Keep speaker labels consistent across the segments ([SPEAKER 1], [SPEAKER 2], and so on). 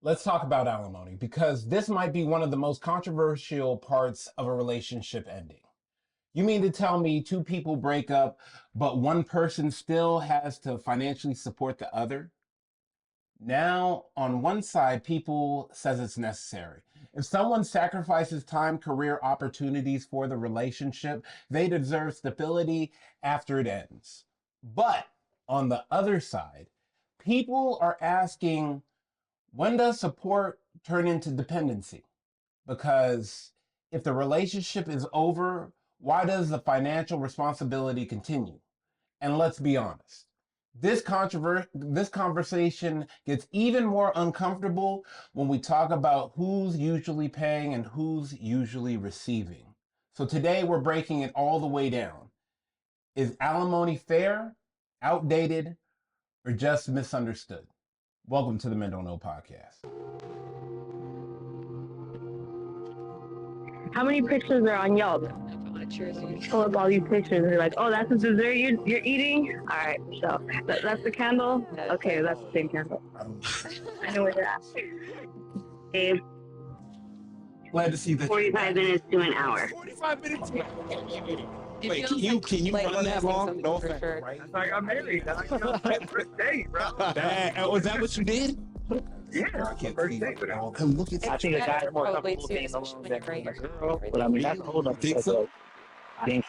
[SPEAKER 1] Let's talk about alimony because this might be one of the most controversial parts of a relationship ending. You mean to tell me two people break up, but one person still has to financially support the other? Now, on one side, people says it's necessary. If someone sacrifices time, career opportunities for the relationship, they deserve stability after it ends. But on the other side, people are asking, when does support turn into dependency? Because if the relationship is over, why does the financial responsibility continue? And let's be honest, this conversation gets even more uncomfortable when we talk about who's usually paying and who's usually receiving. So today we're breaking it all the way down. Is alimony fair, outdated, or just misunderstood? Welcome to the Men Don't Know podcast.
[SPEAKER 2] How many pictures are on Yelp? Pull up all these pictures and you're like, oh, that's the dessert you're eating? All right, so that's the candle? Okay, that's the same candle. I know where you're at. Babe,
[SPEAKER 1] Glad to see that.
[SPEAKER 2] 45 minutes to an hour.
[SPEAKER 1] 45 minutes?
[SPEAKER 3] Wait,
[SPEAKER 1] can you run that long? No offense,
[SPEAKER 3] sure.
[SPEAKER 1] right?
[SPEAKER 4] I got married. That's my first date, bro.
[SPEAKER 1] Was that what you did?
[SPEAKER 4] Yeah,
[SPEAKER 1] I can't
[SPEAKER 4] first
[SPEAKER 1] see
[SPEAKER 4] date.
[SPEAKER 1] all them. Look at
[SPEAKER 4] I
[SPEAKER 1] that.
[SPEAKER 4] think a guy's more
[SPEAKER 3] Probably
[SPEAKER 4] comfortable
[SPEAKER 3] too,
[SPEAKER 4] being alone
[SPEAKER 3] especially
[SPEAKER 4] than
[SPEAKER 3] right
[SPEAKER 4] being a
[SPEAKER 3] here.
[SPEAKER 4] girl. But I mean, that's a whole nother
[SPEAKER 1] Think so?
[SPEAKER 4] subject. I think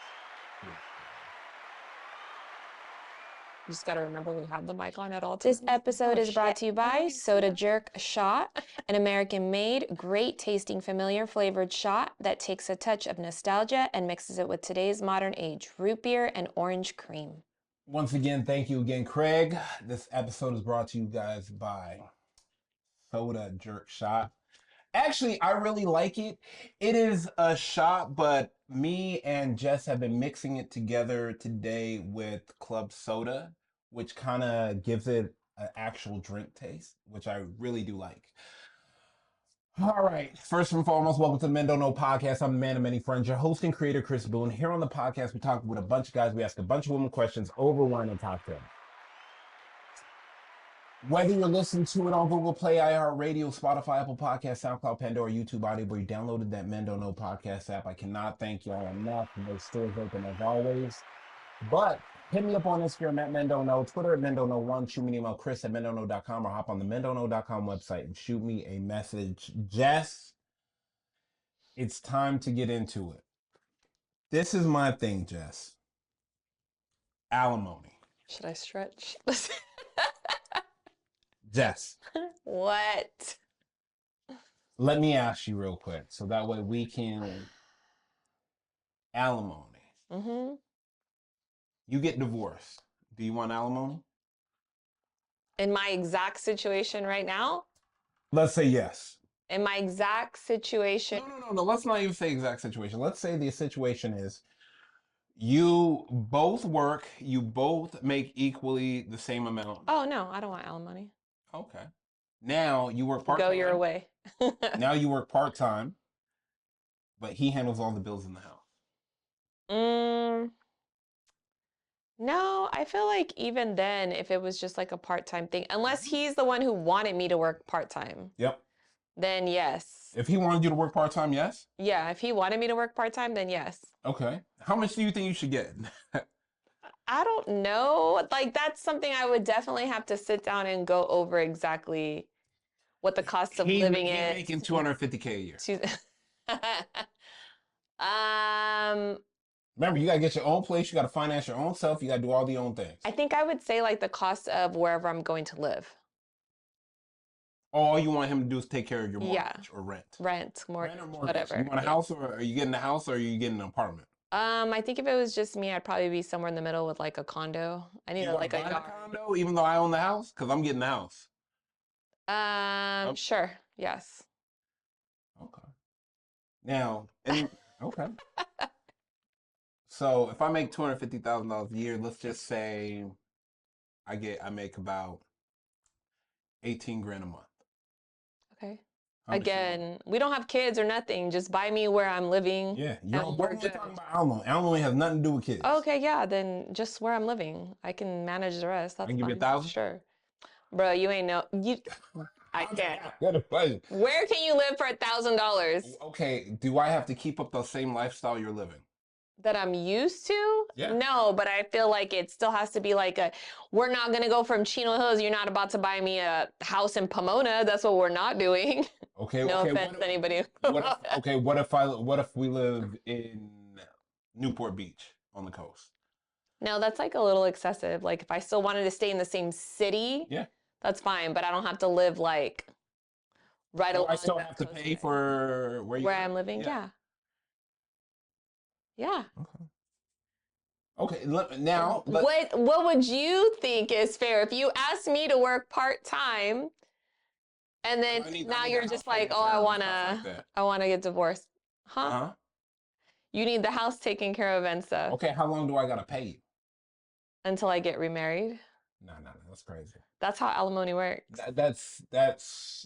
[SPEAKER 3] You just gotta remember we have the mic on at all times.
[SPEAKER 5] This episode is brought to you by Soda Jerk Shot, an American-made, great tasting, familiar flavored shot that takes a touch of nostalgia and mixes it with today's modern age root beer and orange cream.
[SPEAKER 1] Once again, thank you again, Craig. This episode is brought to you guys by Soda Jerk Shot. Actually, I really like it. It is a shot, but me and Jess have been mixing it together today with club soda, which kind of gives it an actual drink taste, which I really do like. All right, first and foremost, welcome to the Men Don't Know podcast. I'm the man of many friends, your host and creator, Chris Boone. Here on the podcast, we talk with a bunch of guys. We ask a bunch of women questions over wine and cocktail. Whether you're listening to it on Google Play, iHeartRadio, Spotify, Apple Podcasts, SoundCloud, Pandora, YouTube, Audible, you downloaded that Men Don't Know podcast app. I cannot thank y'all enough. Those stores open as always. But hit me up on Instagram at Men Don't Know, Twitter at Men Don't Know 1, shoot me an email, Chris at mendontknow.com, or hop on the mendontknow.com website and shoot me a message. Jess, it's time to get into it. This is my thing, Jess. Alimony.
[SPEAKER 3] Should I stretch?
[SPEAKER 1] Jess.
[SPEAKER 3] What?
[SPEAKER 1] Let me ask you real quick, so that way we can alimony.
[SPEAKER 3] Mm-hmm.
[SPEAKER 1] You get divorced. Do you want alimony?
[SPEAKER 3] In my exact situation right now?
[SPEAKER 1] Let's say yes.
[SPEAKER 3] In my exact situation.
[SPEAKER 1] No. Let's not even say exact situation. Let's say the situation is you both work, you both make equally the same amount.
[SPEAKER 3] Oh, no, I don't want alimony.
[SPEAKER 1] Okay. Now you work part-time.
[SPEAKER 3] Go your way.
[SPEAKER 1] Now you work part-time, but he handles all the bills in the house.
[SPEAKER 3] No, I feel like even then, if it was just like a part-time thing, unless he's the one who wanted me to work part-time,
[SPEAKER 1] Yep.
[SPEAKER 3] then yes.
[SPEAKER 1] If he wanted you to work part-time, yes?
[SPEAKER 3] Yeah, if he wanted me to work part-time, then yes.
[SPEAKER 1] Okay. How much do you think you should get?
[SPEAKER 3] I don't know. Like, that's something I would definitely have to sit down and go over exactly what the cost of living
[SPEAKER 1] He's
[SPEAKER 3] is.
[SPEAKER 1] making $250K a year. Remember, you gotta get your own place. You gotta finance your own self. You gotta do all the own things.
[SPEAKER 3] I think I would say like the cost of wherever I'm going to live.
[SPEAKER 1] All you want him to do is take care of your mortgage
[SPEAKER 3] Yeah.
[SPEAKER 1] or rent.
[SPEAKER 3] Rent,
[SPEAKER 1] Rent or mortgage.
[SPEAKER 3] whatever.
[SPEAKER 1] You want a
[SPEAKER 3] Yeah.
[SPEAKER 1] house, or are you getting a house, or are you getting an apartment?
[SPEAKER 3] I think if it was just me, I'd probably be somewhere in the middle with like a condo. I need
[SPEAKER 1] You
[SPEAKER 3] like a
[SPEAKER 1] wanna buy
[SPEAKER 3] yard.
[SPEAKER 1] the condo, even though I own the house, because I'm getting the house.
[SPEAKER 3] Sure. Yes.
[SPEAKER 1] Okay. Now, okay. So if I make $250,000 a year, let's just say I make about 18 grand a month.
[SPEAKER 3] Okay.
[SPEAKER 1] How much you want?
[SPEAKER 3] Again, we don't have kids or nothing. Just buy me where I'm living.
[SPEAKER 1] Yeah,
[SPEAKER 3] and we're
[SPEAKER 1] we're
[SPEAKER 3] good.
[SPEAKER 1] talking about alimony. Alimony has nothing to do with kids.
[SPEAKER 3] Okay, yeah, then just where I'm living. I can manage the rest.
[SPEAKER 1] I
[SPEAKER 3] That's
[SPEAKER 1] can give you
[SPEAKER 3] fine.
[SPEAKER 1] 1,000?
[SPEAKER 3] Sure. Bro, you ain't know. I can't.
[SPEAKER 1] Get a budget.
[SPEAKER 3] Where can you live for $1,000
[SPEAKER 1] Okay, do I have to keep up the same lifestyle you're living?
[SPEAKER 3] that I'm used to?
[SPEAKER 1] Yeah.
[SPEAKER 3] No, but I feel like it still has to be like we're not going to go from Chino Hills. You're not about to buy me a house in Pomona. That's what we're not doing.
[SPEAKER 1] Okay.
[SPEAKER 3] No
[SPEAKER 1] okay,
[SPEAKER 3] offense to anybody.
[SPEAKER 1] What if we live in Newport Beach on the coast?
[SPEAKER 3] No, that's like a little excessive. Like if I still wanted to stay in the same city,
[SPEAKER 1] Yeah.
[SPEAKER 3] that's fine. But I don't have to live like right
[SPEAKER 1] So
[SPEAKER 3] along.
[SPEAKER 1] I still
[SPEAKER 3] the
[SPEAKER 1] have to
[SPEAKER 3] coast
[SPEAKER 1] pay
[SPEAKER 3] line.
[SPEAKER 1] for where
[SPEAKER 3] I'm living. Yeah. Yeah.
[SPEAKER 1] Okay. Now,
[SPEAKER 3] What would you think is fair if you asked me to work part-time and then now you're just like, oh, I wanna get divorced. Huh?
[SPEAKER 1] Uh-huh.
[SPEAKER 3] You need the house taken care of and stuff
[SPEAKER 1] Okay. How long do I gotta pay you?
[SPEAKER 3] until I get remarried.
[SPEAKER 1] No, that's crazy.
[SPEAKER 3] That's how alimony works.
[SPEAKER 1] That's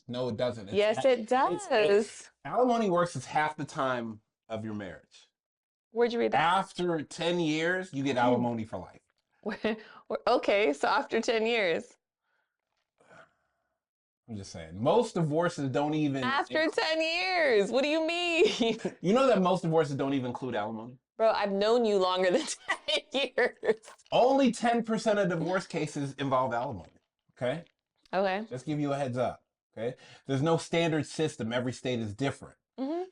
[SPEAKER 1] no, it doesn't.
[SPEAKER 3] Yes, it does.
[SPEAKER 1] Alimony works as half the time of your marriage.
[SPEAKER 3] Where'd you read that?
[SPEAKER 1] After 10 years, you get alimony for life.
[SPEAKER 3] Okay, so after 10 years.
[SPEAKER 1] I'm just saying. Most divorces don't even
[SPEAKER 3] After 10 years. What do you mean?
[SPEAKER 1] You know that most divorces don't even include alimony?
[SPEAKER 3] Bro, I've known you longer than 10 years.
[SPEAKER 1] Only 10% of divorce cases involve alimony. Okay?
[SPEAKER 3] Okay.
[SPEAKER 1] Just give you a heads up. Okay? There's no standard system. Every state is different.
[SPEAKER 3] Mm-hmm.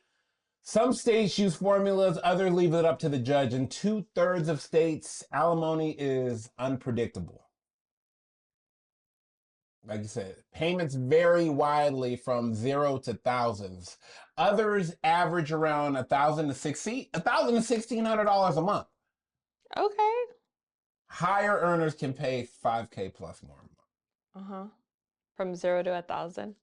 [SPEAKER 1] Some states use formulas, others leave it up to the judge. In 2/3 of states, alimony is unpredictable. Like you said, payments vary widely from 0 to thousands. Others average around $1,000 to $1,600 a month.
[SPEAKER 3] Okay.
[SPEAKER 1] Higher earners can pay $5K plus more a month.
[SPEAKER 3] Uh-huh. From 0 to 1,000.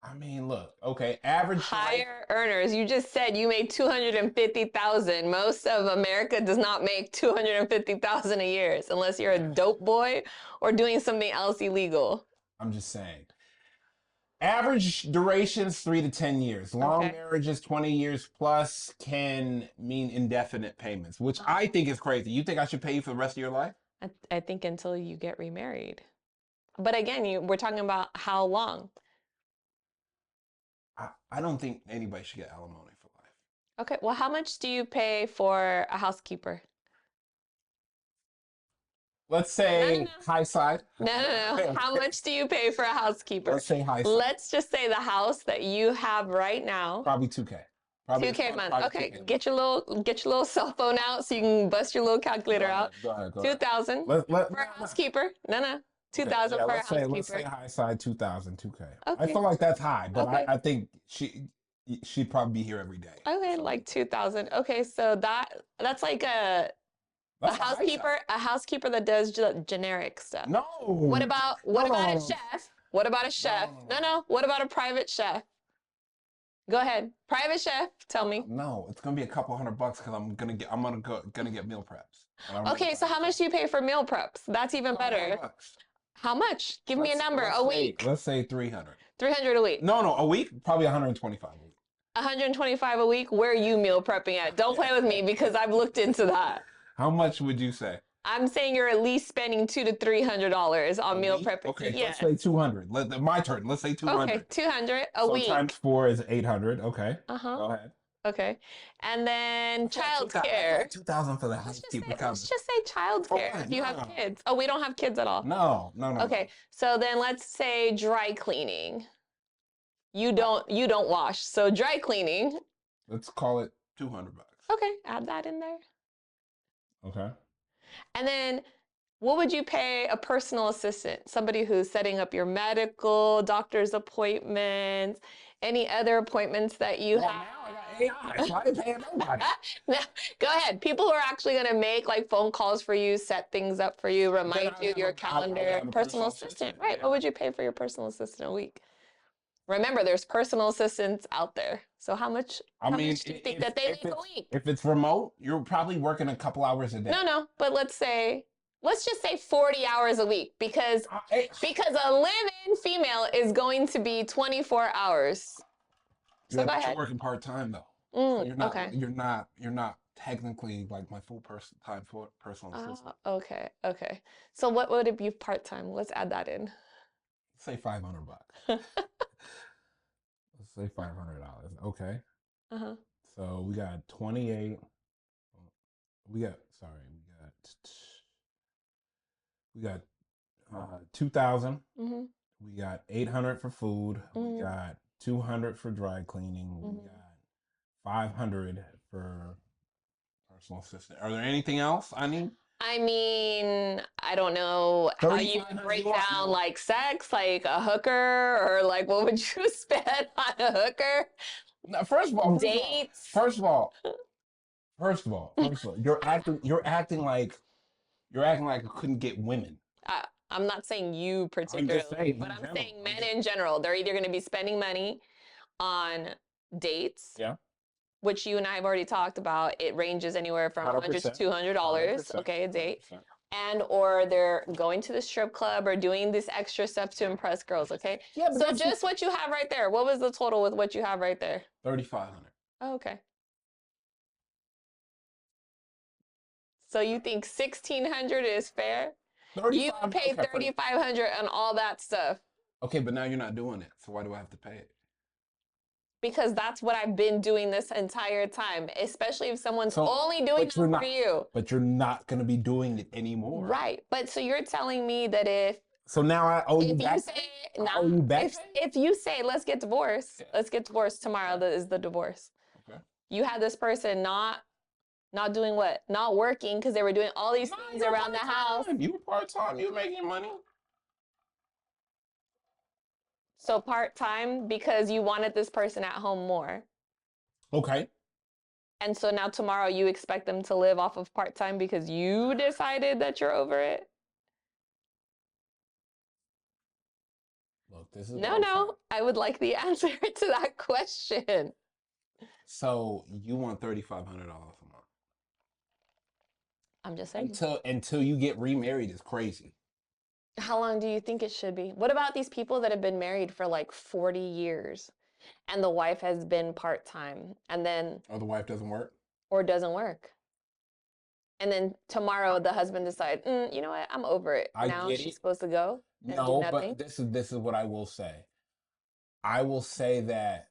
[SPEAKER 1] I mean, look, okay, average
[SPEAKER 3] Higher earners. You just said you made 250,000. Most of America does not make 250,000 a year unless you're a dope boy or doing something else illegal.
[SPEAKER 1] I'm just saying. Average durations 3 to 10 years. Long marriages 20 years plus can mean indefinite payments, which I think is crazy. You think I should pay you for the rest of your life?
[SPEAKER 3] I think until you get remarried. But again, we're talking about how long.
[SPEAKER 1] I don't think anybody should get alimony for life.
[SPEAKER 3] Okay, well, how much do you pay for a housekeeper?
[SPEAKER 1] Let's say high side.
[SPEAKER 3] No. How much do you pay for a housekeeper?
[SPEAKER 1] Let's say high side.
[SPEAKER 3] Let's just say the house that you have right now.
[SPEAKER 1] Probably 2K.
[SPEAKER 3] 2K a month. Okay, get your little cell phone out so you can bust your little calculator out.
[SPEAKER 1] Go ahead.
[SPEAKER 3] 2,000 for a housekeeper. No. 2,000 for a housekeeper.
[SPEAKER 1] Let's say high side 2,000, 2K.
[SPEAKER 3] Okay.
[SPEAKER 1] I feel like that's high, but
[SPEAKER 3] Okay.
[SPEAKER 1] I think she'd probably be here every day.
[SPEAKER 3] Okay, like 2,000. Okay, so that's like a housekeeper that does generic stuff.
[SPEAKER 1] No.
[SPEAKER 3] What about a
[SPEAKER 1] No.
[SPEAKER 3] chef? What about a chef? No. What about a private chef? Go ahead. Private chef, tell me.
[SPEAKER 1] No, it's gonna be a couple $100 because I'm gonna get meal preps.
[SPEAKER 3] Okay, so how much do you pay for meal preps? That's even better.
[SPEAKER 1] $100.
[SPEAKER 3] How much? Give me a number. A week.
[SPEAKER 1] Let's say 300.
[SPEAKER 3] 300 a week.
[SPEAKER 1] No, a week? Probably 125 a week.
[SPEAKER 3] 125 a week. Where are you meal prepping at? Don't play with me because I've looked into that.
[SPEAKER 1] How much would you say?
[SPEAKER 3] I'm saying you're at least spending $200 to $300 on meal prepping.
[SPEAKER 1] Okay,
[SPEAKER 3] yes.
[SPEAKER 1] let's say 200. My turn. Let's say 200.
[SPEAKER 3] Okay, 200 a week.
[SPEAKER 1] Times 4 is 800. Okay.
[SPEAKER 3] Uh-huh.
[SPEAKER 1] Go ahead.
[SPEAKER 3] Okay. And then childcare.
[SPEAKER 1] 2,000 for the housekeeper.
[SPEAKER 3] Let's just say childcare if you have kids. Oh, we don't have kids at all.
[SPEAKER 1] No.
[SPEAKER 3] Okay. So then let's say dry cleaning. You don't wash. So dry cleaning.
[SPEAKER 1] Let's call it $200.
[SPEAKER 3] Okay, add that in there.
[SPEAKER 1] Okay.
[SPEAKER 3] And then what would you pay a personal assistant? Somebody who's setting up your medical, doctor's appointments, any other appointments that you have.
[SPEAKER 1] Now I got AI, so I ain't paying nobody.
[SPEAKER 3] No, go ahead. People who are actually going to make like phone calls for you, set things up for you, remind you your calendar, personal assistant. Right. What would you pay for your personal assistant a week? Remember, there's personal assistants out there. So how much do you think that they make a week?
[SPEAKER 1] If it's remote, you're probably working a couple hours a day.
[SPEAKER 3] No, but let's just say 40 hours a week because a live-in female is going to be 24 hours. So go ahead.
[SPEAKER 1] You're working part-time though. So you're not technically like my full time personal assistant.
[SPEAKER 3] Okay. So what would it be part-time? Let's add that in.
[SPEAKER 1] say $500. Let's say $500. Okay.
[SPEAKER 3] Uh-huh.
[SPEAKER 1] So we got 28. We got sorry. We got 2,000.
[SPEAKER 3] Mm-hmm.
[SPEAKER 1] We got 800 for food.
[SPEAKER 3] Mhm.
[SPEAKER 1] We got 200 for dry cleaning. We
[SPEAKER 3] Mhm.
[SPEAKER 1] got 500 for personal assistant. Are there anything else I need?
[SPEAKER 3] I mean, I don't know how you
[SPEAKER 1] 3,500
[SPEAKER 3] break
[SPEAKER 1] you want-
[SPEAKER 3] down like sex, like a hooker, or like what would you spend on a hooker?
[SPEAKER 1] No, first of all,
[SPEAKER 3] Dates.
[SPEAKER 1] First of all, you're acting like I couldn't get women.
[SPEAKER 3] I'm not saying you particularly,
[SPEAKER 1] saying
[SPEAKER 3] but
[SPEAKER 1] in
[SPEAKER 3] I'm
[SPEAKER 1] general.
[SPEAKER 3] saying men in general. They're either going to be spending money on dates,
[SPEAKER 1] Yeah.
[SPEAKER 3] which you and I have already talked about. It ranges anywhere from $100 to
[SPEAKER 1] 100%.
[SPEAKER 3] $200, okay, a date. And or they're going to the strip club or doing this extra stuff to impress girls, okay?
[SPEAKER 1] Yeah, but
[SPEAKER 3] So
[SPEAKER 1] that's
[SPEAKER 3] just what you have right there. What was the total with what you have right there?
[SPEAKER 1] 3,500.
[SPEAKER 3] Oh, okay. So you think 1,600 is fair? You paid 3,500 on all that stuff.
[SPEAKER 1] Okay, but now you're not doing it. So why do I have to pay it?
[SPEAKER 3] Because that's what I've been doing this entire time, especially if someone's only doing that for you.
[SPEAKER 1] But you're not going to be doing it anymore.
[SPEAKER 3] Right. But so you're telling me that if
[SPEAKER 1] So now I owe you
[SPEAKER 3] if
[SPEAKER 1] back.
[SPEAKER 3] you say
[SPEAKER 1] I owe you back.
[SPEAKER 3] if you say let's get divorced, let's get divorced tomorrow, that is the divorce.
[SPEAKER 1] Okay.
[SPEAKER 3] You had this person not doing what? Not working because they were doing all these things around the house.
[SPEAKER 1] You were part-time. You were making money.
[SPEAKER 3] So part-time because you wanted this person at home more.
[SPEAKER 1] Okay.
[SPEAKER 3] And so now tomorrow you expect them to live off of part-time because you decided that you're over it?
[SPEAKER 1] Look, this is
[SPEAKER 3] No. I would like the answer to that question.
[SPEAKER 1] So you want $3,500 a month?
[SPEAKER 3] I'm just saying.
[SPEAKER 1] Until you get remarried is crazy.
[SPEAKER 3] How long do you think it should be? What about these people that have been married for like 40 years and the wife has been part-time and then...
[SPEAKER 1] Or the wife doesn't work?
[SPEAKER 3] Or doesn't work. And then tomorrow the husband decides, you know what, I'm over it. Now she's supposed to go and do nothing.
[SPEAKER 1] But this is what I will say. I will say that,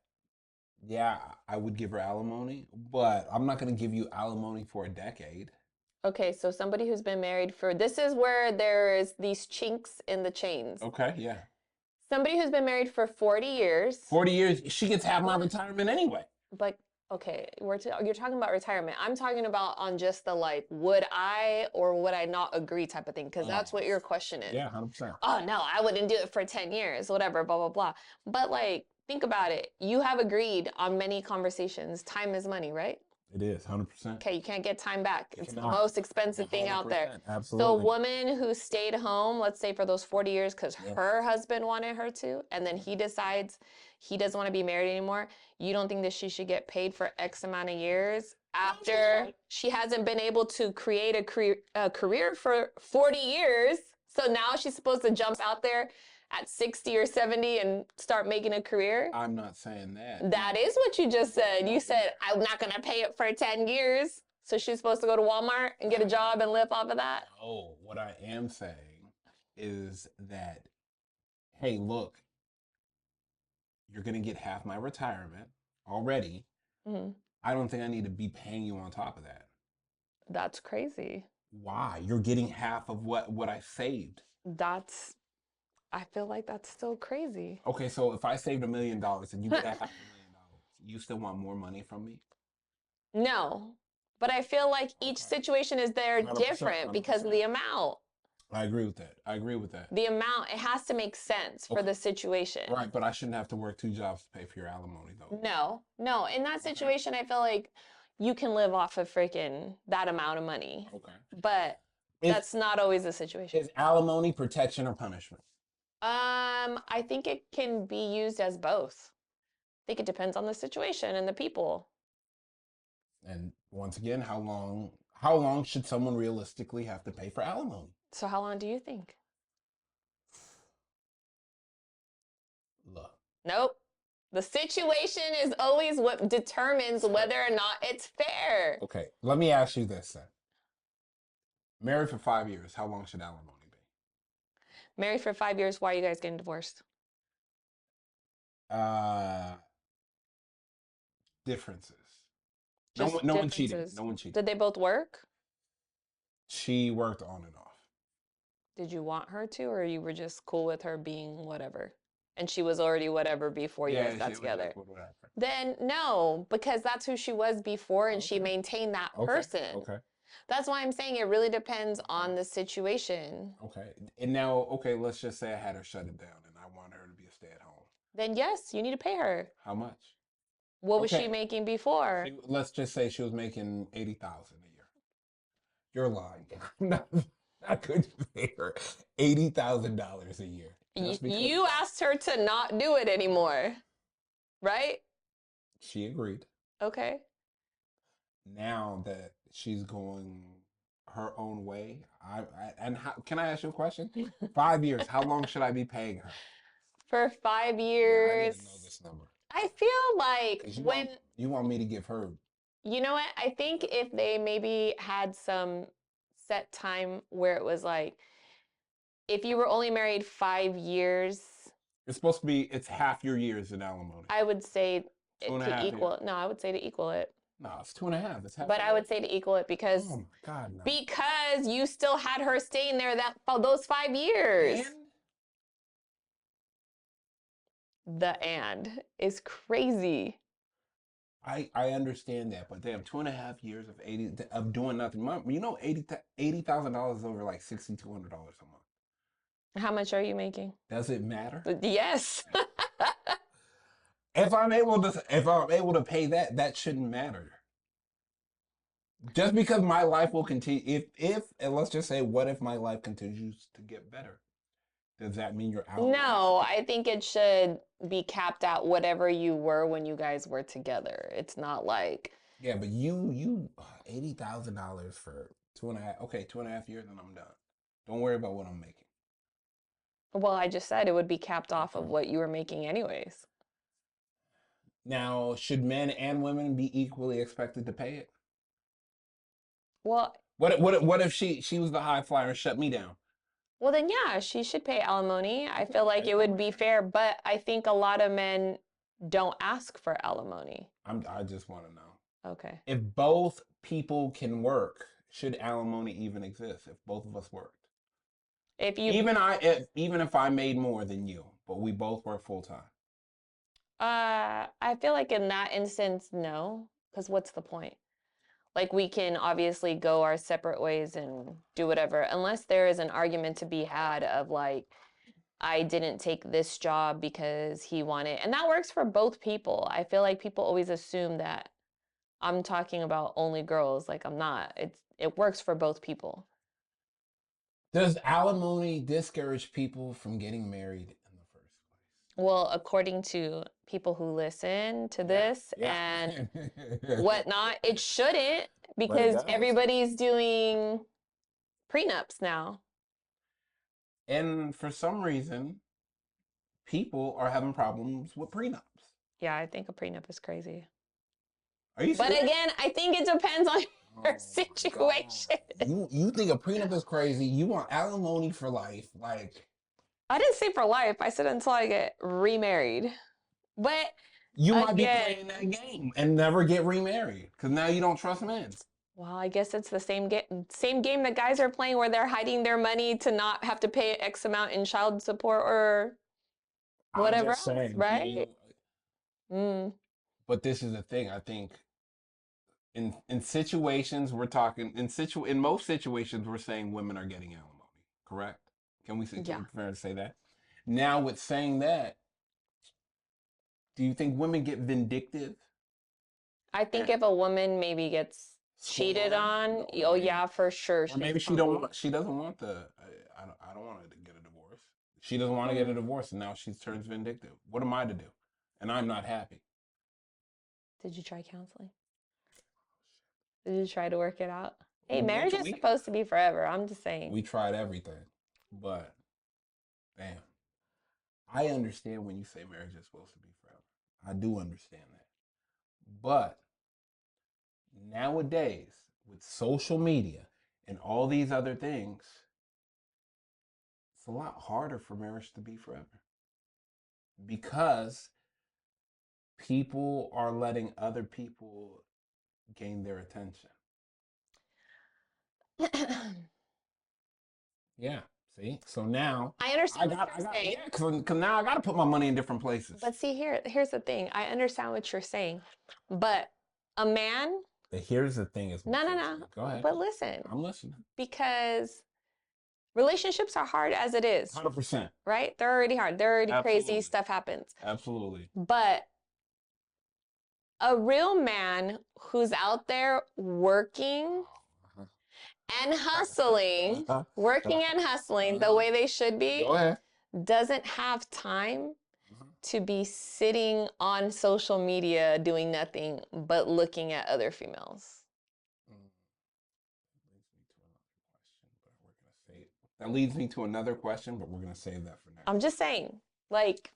[SPEAKER 1] yeah, I would give her alimony, but I'm not going to give you alimony for a decade.
[SPEAKER 3] Okay, so somebody who's been married for, this is where there is these chinks in the chains.
[SPEAKER 1] Okay, yeah.
[SPEAKER 3] Somebody who's been married for 40 years.
[SPEAKER 1] 40 years, she gets half my retirement anyway.
[SPEAKER 3] But, okay, you're talking about retirement. I'm talking about on just the like, would I or would I not agree type of thing, because that's what your question is.
[SPEAKER 1] Yeah, 100%.
[SPEAKER 3] Oh, no, I wouldn't do it for 10 years, whatever, blah, blah, blah. But like, think about it. You have agreed on many conversations. Time is money, right?
[SPEAKER 1] It is, 100%.
[SPEAKER 3] Okay, you can't get time back. It's the
[SPEAKER 1] cannot.
[SPEAKER 3] most expensive thing out there.
[SPEAKER 1] Absolutely.
[SPEAKER 3] So a woman who stayed home, let's say for those 40 years because her husband wanted her to, and then he decides he doesn't want to be married anymore, you don't think that she should get paid for X amount of years after she hasn't been able to create a career for 40 years? So now she's supposed to jump out there at 60 or 70 and start making a career?
[SPEAKER 1] I'm not saying that.
[SPEAKER 3] That is what you just said. You said, I'm not going to pay it for 10 years. So she's supposed to go to Walmart and get a job and live off of that?
[SPEAKER 1] Oh, what I am saying is that, hey, look, you're going to get half my retirement already.
[SPEAKER 3] Mm-hmm.
[SPEAKER 1] I don't think I need to be paying you on top of that.
[SPEAKER 3] That's crazy.
[SPEAKER 1] Why? You're getting half of what I saved.
[SPEAKER 3] I feel like that's still crazy.
[SPEAKER 1] Okay, so if I saved $1 million and you get $500,000, you still want more money from me?
[SPEAKER 3] No, but I feel like each situation is there
[SPEAKER 1] 100%,
[SPEAKER 3] different because of the amount.
[SPEAKER 1] I agree with that.
[SPEAKER 3] The amount, it has to make sense for the situation.
[SPEAKER 1] Right, but I shouldn't have to work 2 jobs to pay for your alimony, though.
[SPEAKER 3] No. In that situation, I feel like you can live off of freaking that amount of money.
[SPEAKER 1] Okay.
[SPEAKER 3] But that's not always the situation.
[SPEAKER 1] Is alimony protection or punishment?
[SPEAKER 3] I think it can be used as both. I think it depends on the situation and the people.
[SPEAKER 1] And once again, how long should someone realistically have to pay for alimony?
[SPEAKER 3] So how long do you think?
[SPEAKER 1] Look.
[SPEAKER 3] Nope. The situation is always what determines whether or not it's fair.
[SPEAKER 1] Okay, let me ask you this then. Married for 5 years, how long should alimony be?
[SPEAKER 3] Married for 5 years. Why are you guys getting divorced?
[SPEAKER 1] Differences.
[SPEAKER 3] Just
[SPEAKER 1] No one cheating.
[SPEAKER 3] differences.
[SPEAKER 1] No one cheating.
[SPEAKER 3] Did they both work?
[SPEAKER 1] She worked on and off.
[SPEAKER 3] Did you want her to, or you were just cool with her being whatever? And she was already whatever before you guys got together.
[SPEAKER 1] Whatever.
[SPEAKER 3] Then no, because that's who she was before, and she maintained that person.
[SPEAKER 1] Okay.
[SPEAKER 3] That's why I'm saying it really depends on the situation.
[SPEAKER 1] Okay. And now, okay, let's just say I had her shut it down and I want her to be a stay-at-home.
[SPEAKER 3] Then yes, you need to pay her.
[SPEAKER 1] How much?
[SPEAKER 3] What was she making before?
[SPEAKER 1] Let's just say she was making $80,000 a year. You're lying. I couldn't pay her $80,000 a year.
[SPEAKER 3] You asked her to not do it anymore, right?
[SPEAKER 1] She agreed.
[SPEAKER 3] Okay.
[SPEAKER 1] Now that she's going her own way, can I ask you a question? 5 years. How long should I be paying her?
[SPEAKER 3] For 5
[SPEAKER 1] Yeah,
[SPEAKER 3] years.
[SPEAKER 1] I need to know this number.
[SPEAKER 3] I feel like
[SPEAKER 1] you want me to give her.
[SPEAKER 3] You know what? I think if they maybe had some set time where it was like, if you were only married 5 years,
[SPEAKER 1] It's half your years in alimony.
[SPEAKER 3] I would say
[SPEAKER 1] to
[SPEAKER 3] equal it. No, I would say to equal it.
[SPEAKER 1] No, it's 2.5. It's half.
[SPEAKER 3] But I would say to equal it because
[SPEAKER 1] oh my God, no.
[SPEAKER 3] Because you still had her staying there those 5 years. And is crazy.
[SPEAKER 1] I understand that, but damn, 2.5 years of doing nothing. You know, $80,000 over like $6,200 a month.
[SPEAKER 3] How much are you making?
[SPEAKER 1] Does it matter?
[SPEAKER 3] Yes.
[SPEAKER 1] If I'm able to pay that, that shouldn't matter. Just because my life will continue, and let's just say, what if my life continues to get better? Does that mean you're out?
[SPEAKER 3] No, I think it should be capped at whatever you were when you guys were together. It's not like.
[SPEAKER 1] Yeah, but you $80,000 for 2.5 years, and I'm done. Don't worry about what I'm making.
[SPEAKER 3] Well, I just said it would be capped off of what you were making anyways.
[SPEAKER 1] Now, should men and women be equally expected to pay it?
[SPEAKER 3] Well,
[SPEAKER 1] what if she was the high flyer and shut me down?
[SPEAKER 3] Well, then, yeah, she should pay alimony. I feel like it would be fair, but I think a lot of men don't ask for alimony.
[SPEAKER 1] I just want to know.
[SPEAKER 3] Okay.
[SPEAKER 1] If both people can work, should alimony even exist? If both of us worked, even if I made more than you, but we both work full time.
[SPEAKER 3] I feel like in that instance, no, because what's the point? Like, we can obviously go our separate ways and do whatever, unless there is an argument to be had of like, I didn't take this job because he wanted, and that works for both people. I feel like people always assume that I'm talking about only girls. Like, I'm not. It works for both people.
[SPEAKER 1] Does alimony discourage people from getting married in the first place?
[SPEAKER 3] Well, according to people who listen to this and whatnot, it shouldn't, because everybody's doing prenups now.
[SPEAKER 1] And for some reason, people are having problems with prenups.
[SPEAKER 3] Yeah, I think a prenup is crazy.
[SPEAKER 1] Are you serious?
[SPEAKER 3] But again, I think it depends on your situation.
[SPEAKER 1] You think a prenup is crazy? You want alimony for life? Like,
[SPEAKER 3] I didn't say for life. I said until I get remarried. But
[SPEAKER 1] you might be playing that game and never get remarried because now you don't trust men.
[SPEAKER 3] Well, I guess it's the same game that guys are playing, where they're hiding their money to not have to pay X amount in child support or whatever else, right?
[SPEAKER 1] But this is the thing. I think in situations we're talking in most situations we're saying women are getting alimony, correct? Can we say fair to say that? Now, with saying that, do you think women get vindictive?
[SPEAKER 3] I think if a woman maybe gets cheated on, oh yeah, for sure.
[SPEAKER 1] Or maybe she doesn't want I don't want her to get a divorce. She doesn't want to get a divorce, and now she turns vindictive. What am I to do? And I'm not happy.
[SPEAKER 3] Did you try counseling? Did you try to work it out? Hey, marriage is supposed to be forever. I'm just saying.
[SPEAKER 1] We tried everything, but damn. I understand when you say marriage is supposed to be forever. I do understand that. But nowadays, with social media and all these other things, It's a lot harder for marriage to be forever because people are letting other people gain their attention. Yeah. See, so now
[SPEAKER 3] I understand
[SPEAKER 1] I
[SPEAKER 3] what you're
[SPEAKER 1] got,
[SPEAKER 3] saying.
[SPEAKER 1] yeah, because now I got to put my money in different places.
[SPEAKER 3] But see, here's the thing. I understand what you're saying, but a man.
[SPEAKER 1] But here's the thing: is
[SPEAKER 3] No.
[SPEAKER 1] Go ahead.
[SPEAKER 3] But listen,
[SPEAKER 1] I'm listening.
[SPEAKER 3] Because relationships are hard as it is.
[SPEAKER 1] 100%.
[SPEAKER 3] Right? They're already hard. They're already
[SPEAKER 1] Absolutely.
[SPEAKER 3] crazy. Stuff happens.
[SPEAKER 1] Absolutely.
[SPEAKER 3] But a real man who's out there working and hustling, working and hustling the way they should be,
[SPEAKER 1] Go ahead.
[SPEAKER 3] doesn't have time to be sitting on social media doing nothing but looking at other females.
[SPEAKER 1] That leads me to another question, but we're going to save that for next.
[SPEAKER 3] I'm just saying, like,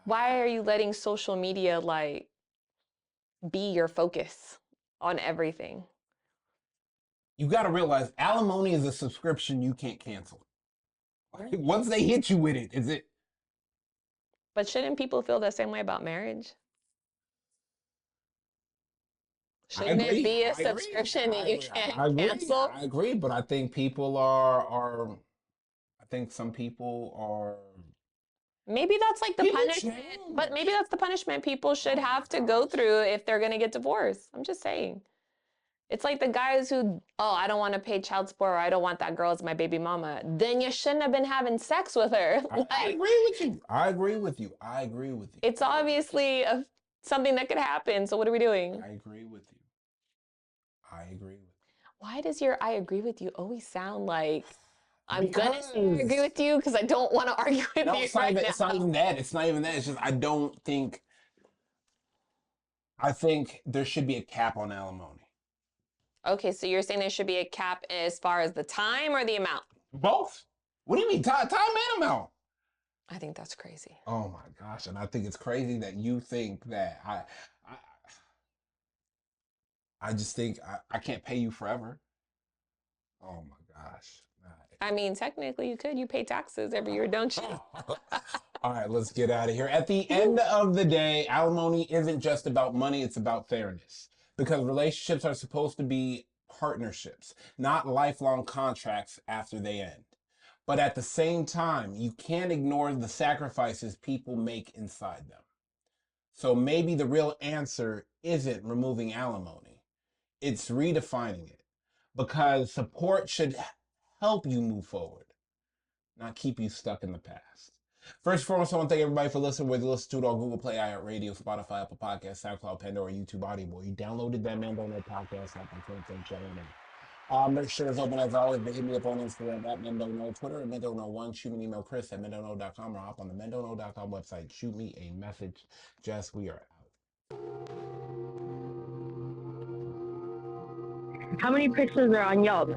[SPEAKER 3] why are you letting social media, like, be your focus on everything?
[SPEAKER 1] You got to realize alimony is a subscription you can't cancel. Once they hit you with it, is it?
[SPEAKER 3] But shouldn't people feel the same way about marriage? Shouldn't it be a subscription that you can't cancel?
[SPEAKER 1] I agree, but I think people are I think some people are.
[SPEAKER 3] Maybe that's like the punishment, but maybe that's the punishment people should have to go through if they're going to get divorced. I'm just saying. It's like the guys who, oh, I don't want to pay child support, or I don't want that girl as my baby mama. Then you shouldn't have been having sex with her.
[SPEAKER 1] I agree with you. I agree with you. I agree with you.
[SPEAKER 3] It's obviously something that could happen. So what are we doing?
[SPEAKER 1] I agree with you. I agree with you.
[SPEAKER 3] Why does your I agree with you always sound like I'm gonna say I agree with you because I don't want to argue with you
[SPEAKER 1] It's not
[SPEAKER 3] right
[SPEAKER 1] even,
[SPEAKER 3] now.
[SPEAKER 1] It's not even that. It's not even that. It's just I think there should be a cap on alimony.
[SPEAKER 3] Okay, so you're saying there should be a cap as far as the time or the amount?
[SPEAKER 1] Both. What do you mean? Time and amount.
[SPEAKER 3] I think that's crazy.
[SPEAKER 1] Oh my gosh. And I think it's crazy that you think that I just think I can't pay you forever. Oh my gosh.
[SPEAKER 3] I mean, technically you could. You pay taxes every year, don't you?
[SPEAKER 1] All right, let's get out of here. At the end of the day, alimony isn't just about money, it's about fairness. Because relationships are supposed to be partnerships, not lifelong contracts after they end. But at the same time, you can't ignore the sacrifices people make inside them. So maybe the real answer isn't removing alimony, it's redefining it. Because support should help you move forward, not keep you stuck in the past. First and foremost, I want to thank everybody for listening. Whether you listen to it on Google Play, iHeartRadio, Spotify, Apple Podcasts, SoundCloud, Pandora, YouTube, Audible. You downloaded that Man Don't Know podcast app. I can't thank you enough. Make sure it's open as always. Hit me up on Instagram at Men Don't Know, Twitter at Men Don't Know 1. Shoot me an email, Chris at mendontknow.com, or hop on the mendontknow.com website. Shoot me a message. Jess, we are out.
[SPEAKER 2] How many pictures are on Yelp?